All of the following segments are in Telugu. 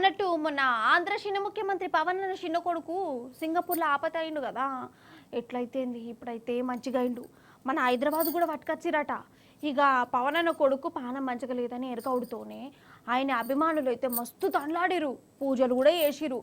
అన్నట్టు మొన్న ఆంధ్ర చిన్న ముఖ్యమంత్రి పవన్ చిన్న కొడుకు సింగపూర్లో ఆపతయిండు కదా. ఎట్లయితేంది ఇప్పుడైతే మంచిగా అయిండు. మన హైదరాబాద్ కూడా పట్టుకొచ్చిరట. ఇక పవన్ అన్న కొడుకు పానం మంచిగా లేదని ఎరకవుడుతోనే ఆయన అభిమానులు అయితే మస్తు తండ్లాడిరు, పూజలు కూడా చేసిరు.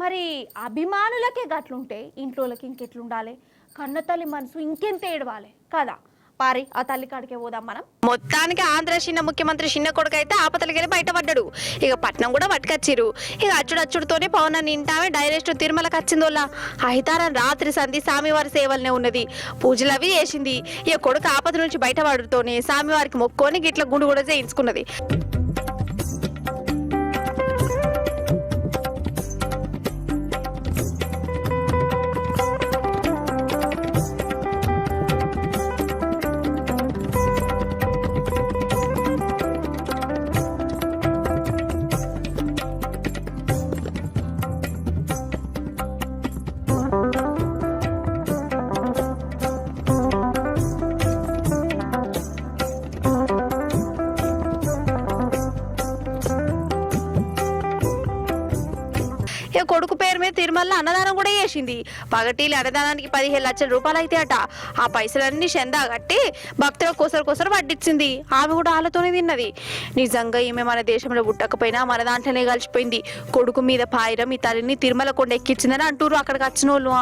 మరి అభిమానులకే గట్లుంటే ఇంట్లోకి ఇంకెట్లుండాలి? కన్నతల్లి మనసు ఇంకెంత ఏడవాలి కదా. పారి ఆ తల్లి కాడికే పోదాం మనం. మొత్తానికి ఆంధ్ర చిన్న ముఖ్యమంత్రి చిన్న కొడుకు అయితే ఆపతలికెళ్ళి బయటపడ్డాడు. ఇక పట్నం కూడా పట్టుకొచ్చిరు. ఇక అచ్చుడచ్చుడుతోనే పవన్ అని ఇంటామే డైరెక్ట్ తిరుమలకి వచ్చిందోళ్ళ. అయితారం రాత్రి సంధి స్వామివారి సేవలనే ఉన్నది, పూజలు అవి చేసింది. ఇక కొడుకు ఆపద నుంచి బయటపడుతూనే స్వామివారికి మొక్కొని గిట్ల గుండు కూడా చేయించుకున్నది. ఇక కొడుకు పేరు మీద తిరుమల అన్నదానం కూడా చేసింది. పగటీలు అన్నదానానికి 15 లక్షల రూపాయలు అయితే అట. ఆ పైసలన్నీ చందా కట్టి భక్తుల కొసరు వడ్డించింది. ఆమె కూడా వాళ్ళతోనే తిన్నది. నిజంగా ఈమె మన దేశంలో పుట్టకపోయినా మన దాంట్లోనే కలిసిపోయింది. కొడుకు మీద పాయిరం ఈ తల్లిని తిరుమల కొండ ఎక్కించిందని అంటూరు అక్కడికి వచ్చిన వాళ్ళు.